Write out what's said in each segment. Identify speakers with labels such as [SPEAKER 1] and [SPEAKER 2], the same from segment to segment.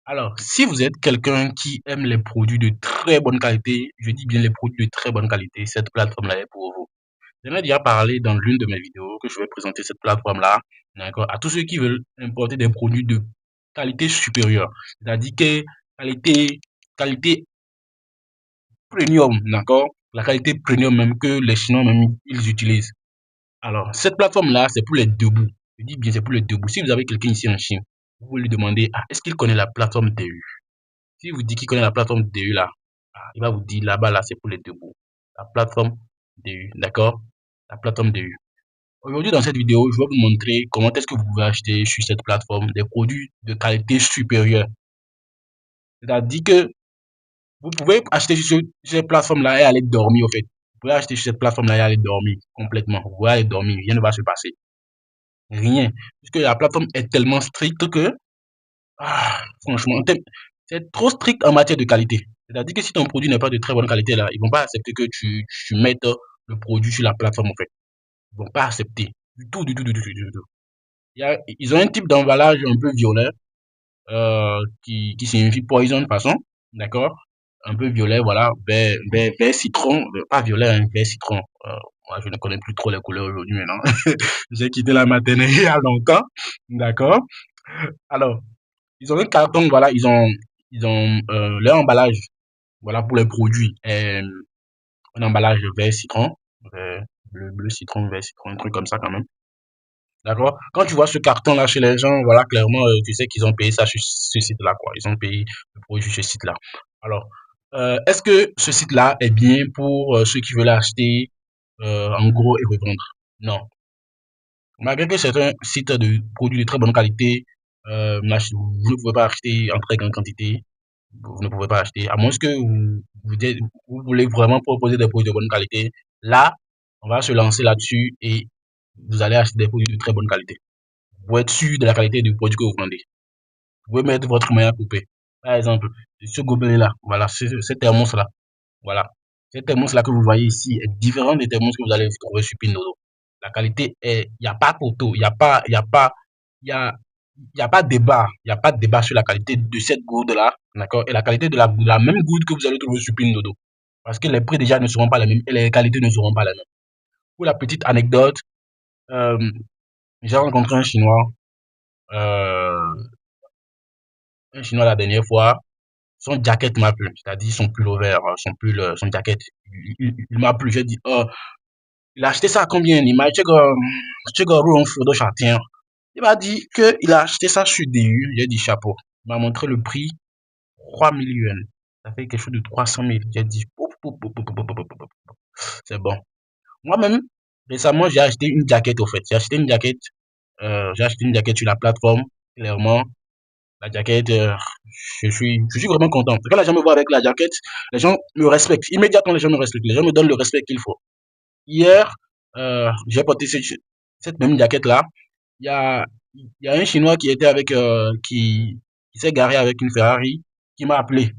[SPEAKER 1] Alors, si vous êtes quelqu'un qui aime les produits de très bonne qualité, je dis bien les produits de très bonne qualité, cette plateforme-là est pour vous. J'en ai déjà parlé dans l'une de mes vidéos que je vais présenter cette plateforme-là, d'accord, à tous ceux qui veulent importer des produits de qualité supérieure, c'est-à-dire que qualité, qualité premium, d'accord, la qualité premium même que les Chinois même ils utilisent. Alors, cette plateforme-là, c'est pour les debout. Je dis bien, c'est pour les debout. Si vous avez quelqu'un ici en Chine, vous pouvez lui demander, ah, est-ce qu'il connaît la plateforme DU? Si vous dites qu'il connaît la plateforme DU là, il va vous dire là-bas là, c'est pour les debout. La plateforme DU, d'accord? La plateforme DU. Aujourd'hui, dans cette vidéo, je vais vous montrer comment est-ce que vous pouvez acheter sur cette plateforme des produits de qualité supérieure. C'est-à-dire que vous pouvez acheter sur cette plateforme-là et aller dormir, au fait. Vous pouvez acheter sur cette plateforme-là et aller dormir complètement. Vous pouvez aller dormir, rien ne va se passer. Rien. Puisque la plateforme est tellement stricte que, franchement, c'est trop strict en matière de qualité. C'est-à-dire que si ton produit n'est pas de très bonne qualité, là, ils vont pas accepter que tu mettes le produit sur la plateforme, en fait. Ils vont pas accepter. Du tout, du tout, du tout, du tout. Ils ont un type d'emballage un peu violet, qui signifie poison de façon, d'accord? Un peu violet, voilà, vert citron, pas violet, hein, vert citron. Moi, je ne connais plus trop les couleurs aujourd'hui maintenant. J'ai quitté la maternelle il y a longtemps, d'accord? Alors, ils ont un carton, voilà, ils ont leur emballage, voilà, pour les produits. Un emballage vert citron, bleu citron, vert citron, un truc comme ça quand même. D'accord? Quand tu vois ce carton-là chez les gens, voilà, clairement, tu sais qu'ils ont payé ça sur ce site-là, quoi. Ils ont payé le produit sur ce site-là. Alors, est-ce que ce site-là est bien pour ceux qui veulent acheter en gros et revendre? Non. Malgré que c'est un site de produits de très bonne qualité, vous ne pouvez pas acheter en très grande quantité. Vous ne pouvez pas acheter, à moins que vous voulez vraiment proposer des produits de bonne qualité. Là, on va se lancer là-dessus et vous allez acheter des produits de très bonne qualité. Pour être sûr de la qualité du produit que vous vendez. Vous pouvez mettre votre main à couper. Par exemple, ce gobelet-là, voilà, ce thermos-là, voilà. Ce thermos-là que vous voyez ici est différent des thermos que vous allez trouver sur Pindodo. La qualité est, il n'y a pas photo, il y a, il y a pas de débat, il n'y a pas de débat sur la qualité de cette gourde-là, d'accord, et la qualité de la même gourde que vous allez trouver sur Pindodo. Parce que les prix déjà ne seront pas les mêmes et les qualités ne seront pas les mêmes. Pour la petite anecdote, euh, j'ai rencontré euh, un Chinois la dernière fois, son jacket m'a plu, c'est-à-dire son pullover, son jacket, il m'a plu. J'ai dit, oh, il a acheté ça à combien? Il m'a dit, il m'a dit qu'il a acheté ça sur DU. J'ai dit, chapeau. Il m'a montré le prix, 3 000 yuan. Ça fait quelque chose de 300 000. J'ai dit, c'est bon. Moi-même, récemment, j'ai acheté une jaquette, au fait. J'ai acheté une jaquette sur la plateforme, clairement. La jaquette, je suis vraiment content. Quand les gens me voient avec la jaquette, les gens me respectent. Immédiatement, les gens me respectent. Les gens me donnent le respect qu'il faut. Hier, j'ai porté cette même jaquette-là. Il y a, il y a un Chinois qui était qui s'est garé avec une Ferrari, qui m'a appelé.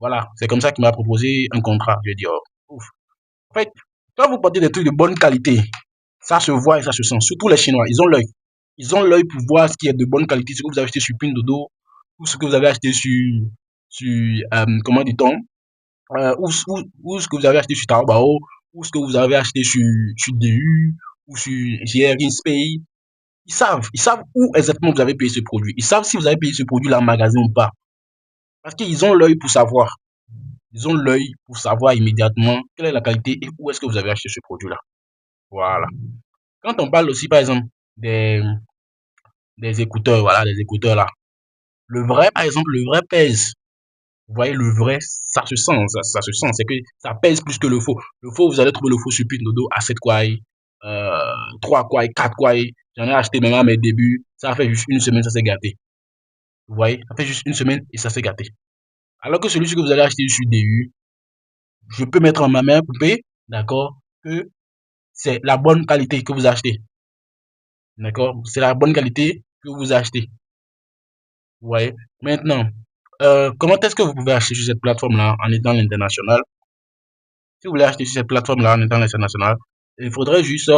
[SPEAKER 1] Voilà. C'est comme ça qu'il m'a proposé un contrat. Je dit, oh, ouf. En fait, quand vous portez des trucs de bonne qualité, ça se voit et ça se sent. Surtout les Chinois, ils ont l'œil. Ils ont l'œil pour voir ce qui est de bonne qualité, ce que vous avez acheté sur Pindodo, ou ce que vous avez acheté comment dit-on, ou ce que vous avez acheté sur Taobao, ou ce que vous avez acheté sur DU, ou sur GRINSPay. Ils savent où exactement vous avez payé ce produit. Ils savent si vous avez payé ce produit-là en magasin ou pas. Parce qu'ils ont l'œil pour savoir. Ils ont l'œil pour savoir immédiatement quelle est la qualité et où est-ce que vous avez acheté ce produit-là. Voilà. Quand on parle aussi, par exemple, des écouteurs, voilà, des écouteurs là. Le vrai, par exemple, le vrai pèse. Vous voyez, le vrai, ça se sent, ça se sent. C'est que ça pèse plus que le faux. Le faux, vous allez trouver le faux sur Pindodo à 7 kouaï, 3 kouaï, 4 kouaï. J'en ai acheté même à mes débuts. Ça a fait juste une semaine, ça s'est gâté. Vous voyez, ça fait juste une semaine et ça s'est gâté. Alors que celui que vous allez acheter sur DU, je peux mettre en ma main coupée, d'accord, que c'est la bonne qualité que vous achetez. D'accord? C'est la bonne qualité que vous achetez. Vous voyez? Maintenant, comment est-ce que vous pouvez acheter sur cette plateforme-là en étant à l'international? Si vous voulez acheter sur cette plateforme-là en étant à l'international, il faudrait juste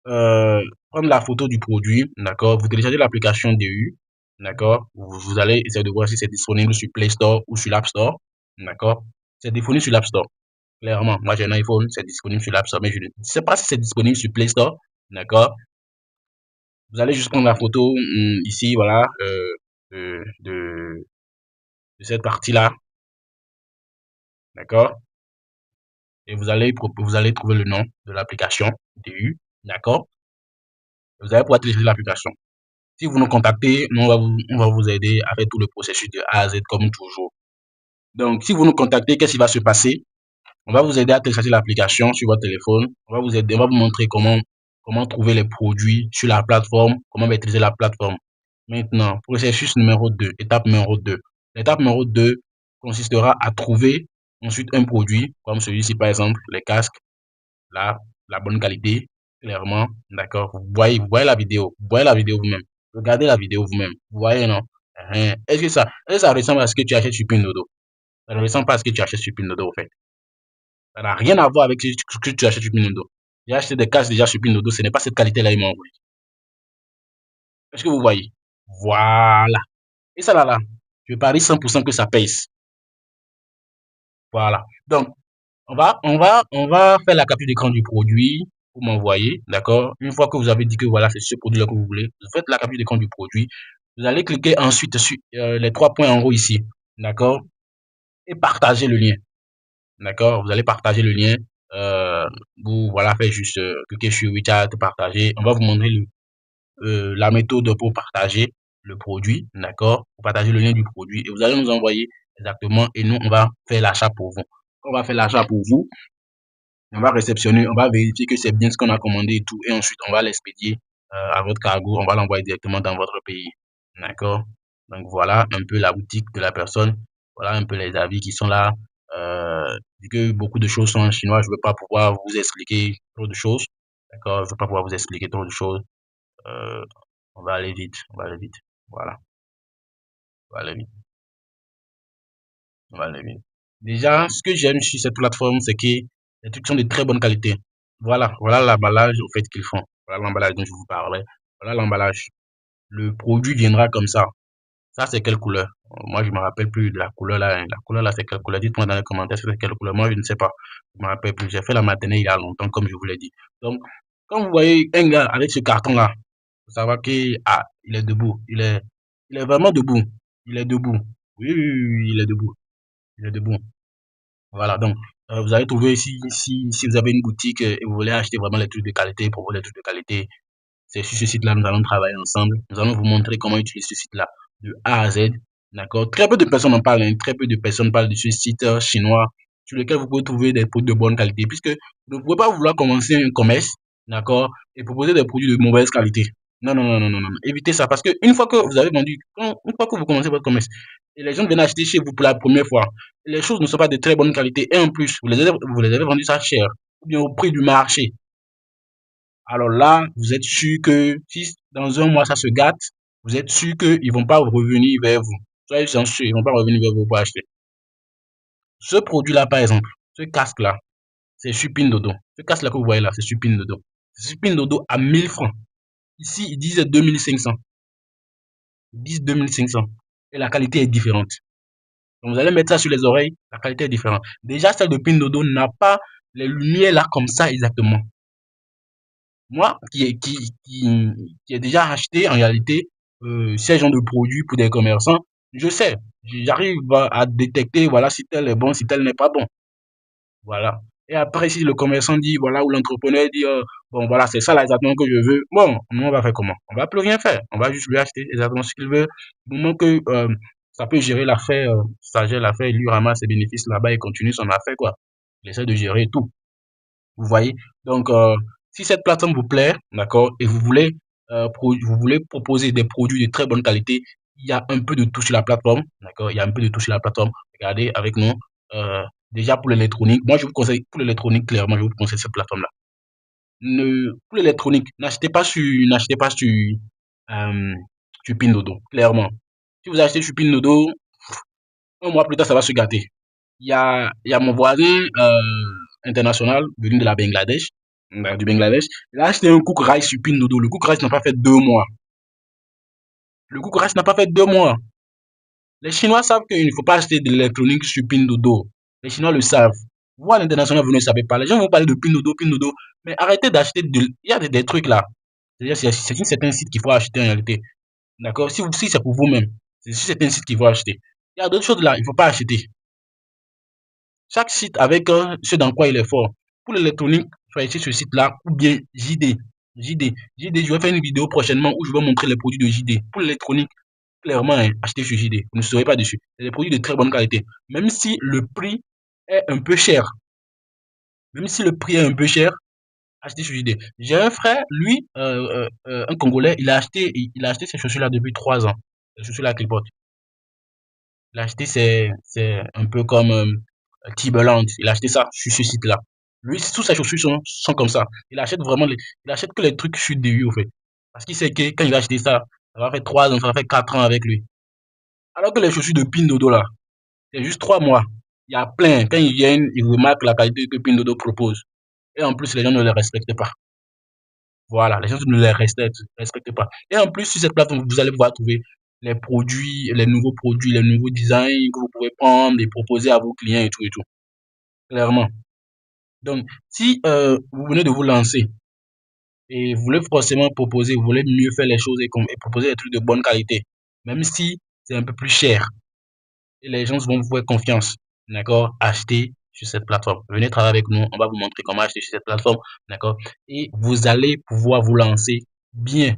[SPEAKER 1] prendre la photo du produit, d'accord? Vous téléchargez l'application DU, d'accord? Vous allez essayer de voir si c'est disponible sur Play Store ou sur l'App Store, d'accord? C'est disponible sur l'App Store, clairement. Moi, j'ai un iPhone, c'est disponible sur l'App Store, mais je ne sais pas si c'est disponible sur Play Store, d'accord? Vous allez juste prendre la photo ici, voilà, de cette partie-là, d'accord? Et vous allez trouver le nom de l'application DU, d'accord? Vous allez pouvoir télécharger l'application. Si vous nous contactez, nous, on va vous aider à faire tout le processus de A à Z comme toujours. Donc, si vous nous contactez, qu'est-ce qui va se passer? On va vous aider à télécharger l'application sur votre téléphone. On va vous aider, on va vous montrer comment trouver les produits sur la plateforme, comment maîtriser la plateforme. Maintenant, processus numéro 2, étape numéro 2. L'étape numéro 2 consistera à trouver ensuite un produit, comme celui-ci par exemple, les casques, là, la bonne qualité, clairement, d'accord. Vous voyez la vidéo, vous voyez la vidéo vous-même. Regardez la vidéo vous-même. Vous voyez, non? Est-ce que ça ressemble à ce que tu achètes sur Pindodo? Ça ne ressemble pas à ce que tu achètes sur Pindodo, en fait. Ça n'a rien à voir avec ce que tu achètes sur Pindodo. J'ai acheté des casques déjà sur Pindodo, ce n'est pas cette qualité-là, ils m'ont envoyé. Est-ce que vous voyez? Voilà. Et ça là, je parie 100% que ça pèse. Voilà. Donc, on va faire la capture d'écran du produit pour m'envoyer, d'accord? Une fois que vous avez dit que voilà, c'est ce produit-là que vous voulez, vous faites la capture d'écran du produit. Vous allez cliquer ensuite sur les trois points en haut ici, d'accord? Et partager le lien, d'accord? Vous allez partager le lien. Vous, voilà, faites juste cliquer sur WeChat, partager. On va vous montrer la méthode pour partager le produit, d'accord? Pour partager le lien du produit et vous allez nous envoyer exactement et nous, on va faire l'achat pour vous. On va faire l'achat pour vous, on va réceptionner, on va vérifier que c'est bien ce qu'on a commandé et tout et ensuite, on va l'expédier à votre cargo, on va l'envoyer directement dans votre pays, d'accord? Donc, voilà un peu la boutique de la personne, voilà un peu les avis qui sont là. Vu que beaucoup de choses sont en chinois, je ne vais pas pouvoir vous expliquer trop de choses, d'accord? Je ne vais pas pouvoir vous expliquer trop de choses. Euh, on va aller vite, on va aller vite. Voilà, on va aller vite, on va aller vite. Déjà, ce que j'aime sur cette plateforme, c'est que les trucs sont de très bonne qualité. Voilà, voilà l'emballage au fait qu'ils font. Voilà l'emballage dont je vous parlais. Voilà l'emballage. Le produit viendra comme ça. Ça, c'est quelle couleur? Moi, je me rappelle plus de la couleur là. La couleur là, c'est quelle couleur? Dites-moi dans les commentaires, c'est quelle couleur. Moi, je ne sais pas. Je me rappelle plus. J'ai fait la matinée il y a longtemps, comme je vous l'ai dit. Donc, quand vous voyez un gars avec ce carton là, faut savoir que ah, il est debout. Il est vraiment debout. Il est debout. Oui, oui, oui, oui, il est debout. Il est debout. Voilà, donc vous allez trouver si vous avez une boutique et vous voulez acheter vraiment les trucs de qualité, pour vous les trucs de qualité, c'est sur ce site-là, nous allons travailler ensemble. Nous allons vous montrer comment utiliser ce site-là de A à Z. D'accord? Très peu de personnes en parlent, hein. Très peu de personnes parlent de ce site chinois sur lequel vous pouvez trouver des produits de bonne qualité, puisque vous ne pouvez pas vouloir commencer un commerce, d'accord, et proposer des produits de mauvaise qualité. Non, non, non, non, non, non. Évitez ça parce que une fois que vous avez vendu, une fois que vous commencez votre commerce, et les gens viennent acheter chez vous pour la première fois, les choses ne sont pas de très bonne qualité, et en plus, vous les avez vendus ça cher, ou bien au prix du marché. Alors là, vous êtes sûr que si dans un mois ça se gâte, vous êtes sûr qu'ils vont pas revenir vers vous. Soyez sûr, ils vont pas revenir vers vous pour acheter. Ce produit-là, par exemple, ce casque-là, c'est sur Pindodo. Ce casque-là que vous voyez là, c'est sur Pindodo. C'est sur Pindodo à 1000 francs. Ici, ils disent 2500. Ils disent 2500. Et la qualité est différente. Donc, vous allez mettre ça sur les oreilles, la qualité est différente. Déjà, celle de Pindodo n'a pas les lumières là comme ça exactement. Moi, qui ai déjà acheté en réalité ces genres de produits pour des commerçants, je sais, j'arrive à détecter voilà si tel est bon, si tel n'est pas bon. Voilà. Et après, si le commerçant dit, voilà, ou l'entrepreneur dit, bon, voilà, c'est ça là exactement que je veux, bon, nous, on va faire comment? On va plus rien faire. On va juste lui acheter exactement ce qu'il veut. Du moment que ça peut gérer l'affaire, ça gère l'affaire, il lui ramasse ses bénéfices là-bas et continue son affaire, quoi. Il essaie de gérer tout. Vous voyez? Donc, si cette plateforme vous plaît, d'accord, et vous voulez proposer des produits de très bonne qualité, il y a un peu de tout sur la plateforme, d'accord? Il y a un peu de tout sur la plateforme. Regardez avec nous. Déjà pour l'électronique, moi je vous conseille pour l'électronique, clairement, je vous conseille cette plateforme-là. Pour l'électronique, n'achetez pas euh, sur Pindodo, clairement. Si vous achetez sur Pindodo, un mois plus tard, ça va se gâter. Il y a mon voisin international venu de la Bangladesh, du Bangladesh. Il a acheté un cook rice sur Pinduoduo. Le cook rice n'a pas fait 2 mois. Le Google n'a pas fait 2 mois. Les Chinois savent qu'il ne faut pas acheter de l'électronique sur Pinduoduo. Les Chinois le savent. Vous, à l'international, vous ne savez pas. Les gens vont parler de Pinduoduo, Pinduoduo. Mais arrêtez d'acheter Il y a des trucs là. C'est-à-dire, c'est un certain site qu'il faut acheter en réalité. D'accord? Si c'est pour vous-même, c'est sur certains sites qu'il faut acheter. Il y a d'autres choses là, il ne faut pas acheter. Chaque site avec ce dans quoi il est fort. Pour l'électronique, choisissez ce site-là ou bien JD. JD, je vais faire une vidéo prochainement où je vais montrer les produits de JD. Pour l'électronique, clairement, hein, achetez sur JD. Vous ne serez pas dessus. C'est des produits de très bonne qualité. Même si le prix est un peu cher. Même si le prix est un peu cher, achetez sur JD. J'ai un frère, lui, un Congolais, il a acheté ces chaussures-là depuis 3 ans. Les chaussures-là qu'il porte. Il a acheté, c'est un peu comme Timberland. Il a acheté ça sur ce site-là. Lui, tous ses chaussures sont comme ça. Il achète que les trucs sur DU, au fait. Parce qu'il sait que quand il va acheter ça, ça va faire 3 ans, ça va faire 4 ans avec lui. Alors que les chaussures de Pindodo, là, c'est juste 3 mois. Il y a plein. Quand ils viennent, ils remarquent la qualité que Pindodo propose. Et en plus, les gens ne les respectent pas. Voilà, les gens ne les respectent pas. Et en plus, sur cette plateforme, vous allez pouvoir trouver les produits, les nouveaux produits, les nouveaux designs que vous pouvez prendre et proposer à vos clients et tout et tout. Clairement. Donc, si vous venez de vous lancer et vous voulez forcément proposer, vous voulez mieux faire les choses et proposer des trucs de bonne qualité, même si c'est un peu plus cher, et les gens vont vous faire confiance, d'accord, achetez sur cette plateforme. Venez travailler avec nous, on va vous montrer comment acheter sur cette plateforme, d'accord, et vous allez pouvoir vous lancer bien,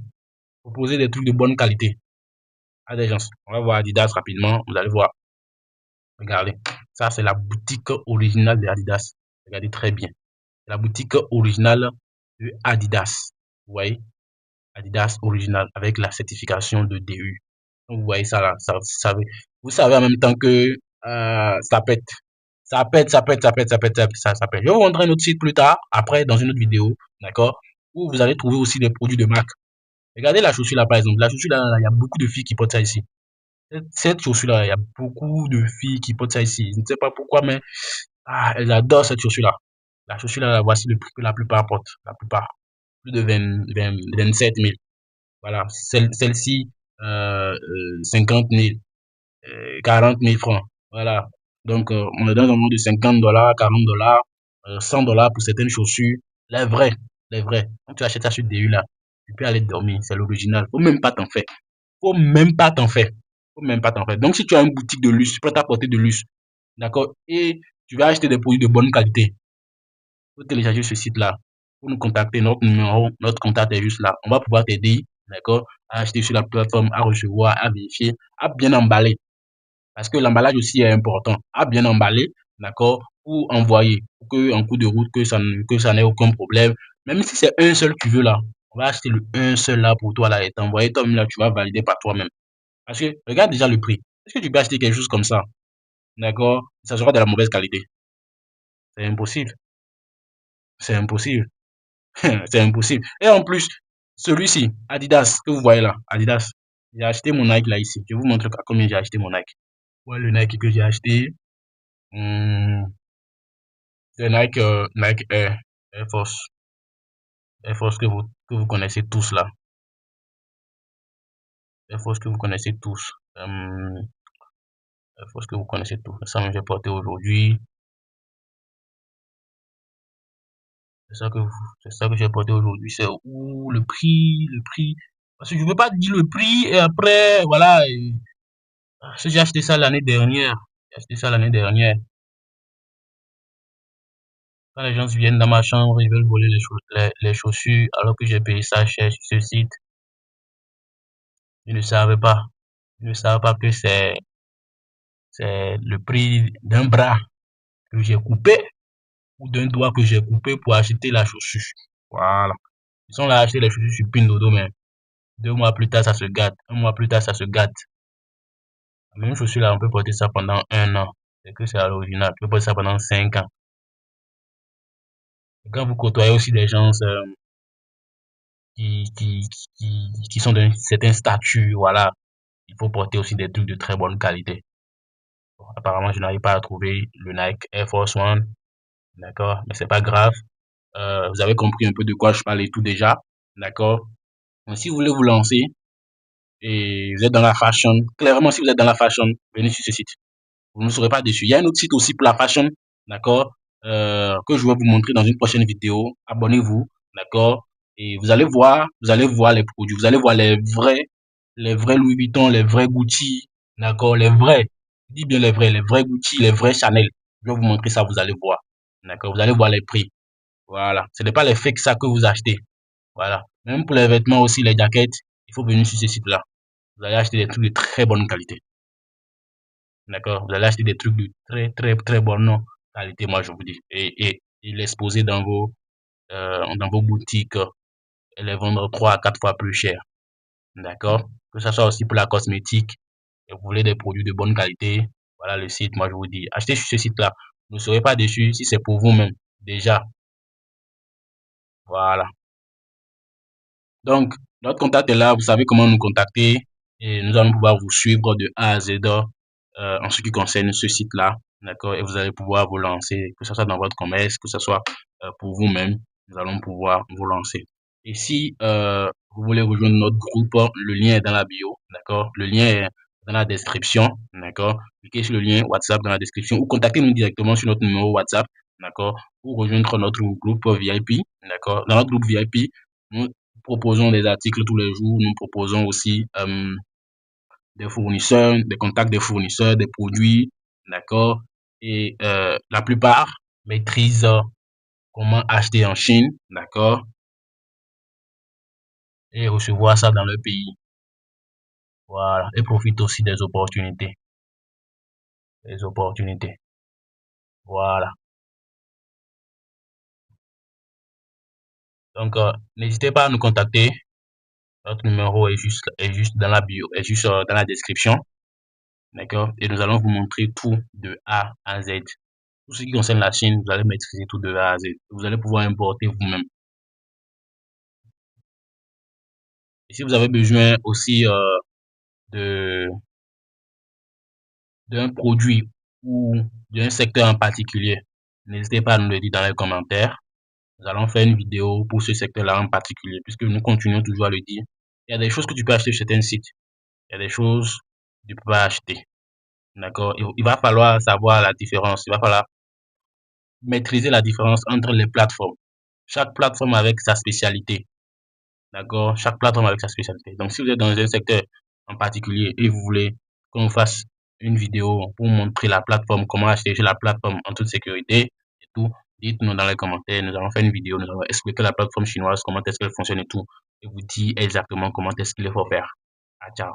[SPEAKER 1] proposer des trucs de bonne qualité à des gens. On va voir Adidas rapidement, vous allez voir, regardez, ça c'est la boutique originale de Adidas, regardez très bien. La boutique originale de Adidas. Vous voyez, Adidas original avec la certification de DU. Donc, vous voyez ça là, vous savez en même temps que ça pète. Ça pète, ça pète, ça pète, ça pète, ça pète. Je vais vous montrer un autre site plus tard, après, dans une autre vidéo, d'accord, où vous allez trouver aussi des produits de marque. Regardez la chaussure là, par exemple. La chaussure là, il y a beaucoup de filles qui portent ça ici. Cette chaussure là, il y a beaucoup de filles qui portent ça ici. Je ne sais pas pourquoi, mais elles adorent cette chaussure là. La chaussure là, voici le prix que la plupart portent. La plupart. Plus de 27 000. Voilà. Celle-ci, 50 000, 40 000 francs. Voilà. Donc, on est dans un monde de $50, $40, $100 pour certaines chaussures. Les vraies. Les vraies. Quand tu achètes ça sur DU là, tu peux aller dormir. C'est l'original. Faut même pas t'en faire. Faut même pas t'en faire. Faut même pas t'en faire. Donc, si tu as une boutique de luxe, tu peux t'apporter de luxe. D'accord? Et tu vas acheter des produits de bonne qualité. Faut télécharger ce site-là. Pour nous contacter, notre numéro, notre contact est juste là. On va pouvoir t'aider, d'accord, à acheter sur la plateforme, à recevoir, à vérifier, à bien emballer. Parce que l'emballage aussi est important. À bien emballer, d'accord, pour envoyer, pour que en cours de route, que ça n'ait aucun problème. Même si c'est un seul que tu veux là, on va acheter le un seul là pour toi là et t'envoyer toi-même là, tu vas valider par toi-même. Parce que regarde déjà le prix. Est-ce que tu peux acheter quelque chose comme ça, d'accord, ça sera de la mauvaise qualité? C'est impossible. C'est impossible. C'est impossible. Et en plus, celui-ci, Adidas, que vous voyez là, Adidas, j'ai acheté mon Nike là ici. Je vous montre à combien j'ai acheté mon Nike. Voilà le Nike que j'ai acheté. Hmm, c'est Nike, Nike Air Force. Air Force que vous connaissez tous là. Air Force que vous connaissez tous. Air Force que vous connaissez tous. Ça, j'ai porté aujourd'hui. C'est ça que, c'est ça que j'ai porté aujourd'hui. C'est où le prix. Parce que je ne veux pas dire le prix et après, voilà. Parce que j'ai acheté ça l'année dernière. J'ai acheté ça l'année dernière. Quand les gens viennent dans ma chambre, ils veulent voler les chaussures alors que j'ai payé ça cher sur ce site. Ils ne savaient pas. Ils ne savent pas que c'est le prix d'un bras que j'ai coupé ou d'un doigt que j'ai coupé pour acheter la chaussure. Voilà. Ils sont là à acheter les chaussures sur Pindodo, mais 2 mois plus tard, ça se gâte. Un mois plus tard, ça se gâte. La même chaussure là, on peut porter ça pendant 1 an. C'est que c'est à l'original. Tu peux porter ça pendant 5 ans. Et quand vous côtoyez aussi des gens qui, qui, qui sont d'un certain statut, voilà, il faut porter aussi des trucs de très bonne qualité. Bon, apparemment, je n'arrive pas à trouver le Nike Air Force One, d'accord, mais c'est pas grave. Vous avez compris un peu de quoi je parle et tout déjà, d'accord. Donc, si vous voulez vous lancer, et vous êtes dans la fashion, clairement, si vous êtes dans la fashion, venez sur ce site. Vous ne serez pas déçus. Il y a un autre site aussi pour la fashion, d'accord, que je vais vous montrer dans une prochaine vidéo. Abonnez-vous, d'accord, et vous allez voir les produits, vous allez voir les vrais Louis Vuitton, les vrais Gucci, d'accord, les vrais, je dis bien les vrais Gucci, les vrais Chanel. Je vais vous montrer ça, vous allez voir, d'accord, vous allez voir les prix. Voilà, ce n'est pas les fake ça que vous achetez. Voilà, même pour les vêtements aussi, les jaquettes, il faut venir sur ce site-là. Vous allez acheter des trucs de très bonne qualité. D'accord? Vous allez acheter des trucs de très, très, très bonne qualité, moi, je vous dis. Et l'exposer dans vos boutiques et les vendre 3 à 4 fois plus cher. D'accord? Que ça soit aussi pour la cosmétique et vous voulez des produits de bonne qualité. Voilà le site, moi, je vous dis. Achetez sur ce site-là. Vous ne serez pas déçus si c'est pour vous-même. Déjà. Voilà. Donc, notre contact est là, vous savez comment nous contacter et nous allons pouvoir vous suivre de A à Z en ce qui concerne ce site-là, d'accord? Et vous allez pouvoir vous lancer, que ce soit dans votre commerce, que ce soit pour vous-même, nous allons pouvoir vous lancer. Et si vous voulez rejoindre notre groupe, le lien est dans la bio, d'accord? Le lien est dans la description, d'accord? Cliquez sur le lien WhatsApp dans la description ou contactez-nous directement sur notre numéro WhatsApp, d'accord? Pour rejoindre notre groupe VIP, d'accord? Dans notre groupe VIP, nous proposons des articles tous les jours. Nous proposons aussi des fournisseurs, des contacts des fournisseurs, des produits, d'accord? Et la plupart maîtrisent comment acheter en Chine, d'accord? Et recevoir ça dans leur pays. Voilà. Et profitent aussi des opportunités. Des opportunités. Voilà. Donc, n'hésitez pas à nous contacter. Notre numéro est juste dans la bio, est juste dans la description. D'accord? Et nous allons vous montrer tout de A à Z. Tout ce qui concerne la Chine, vous allez maîtriser tout de A à Z. Vous allez pouvoir importer vous-même. Et si vous avez besoin aussi de d'un produit ou d'un secteur en particulier, n'hésitez pas à nous le dire dans les commentaires. Nous allons faire une vidéo pour ce secteur-là en particulier, puisque nous continuons toujours à le dire. Il y a des choses que tu peux acheter sur certains sites. Il y a des choses que tu peux pas acheter. D'accord? Il va falloir savoir la différence. Il va falloir maîtriser la différence entre les plateformes. Chaque plateforme avec sa spécialité. D'accord? Chaque plateforme avec sa spécialité. Donc, si vous êtes dans un secteur en particulier et vous voulez qu'on fasse une vidéo pour montrer la plateforme, comment acheter sur la plateforme en toute sécurité et tout, dites-nous dans les commentaires. Nous allons faire une vidéo, nous allons expliquer la plateforme chinoise, comment est-ce qu'elle fonctionne et tout, et vous dire exactement comment est-ce qu'il faut faire. Ah, ciao.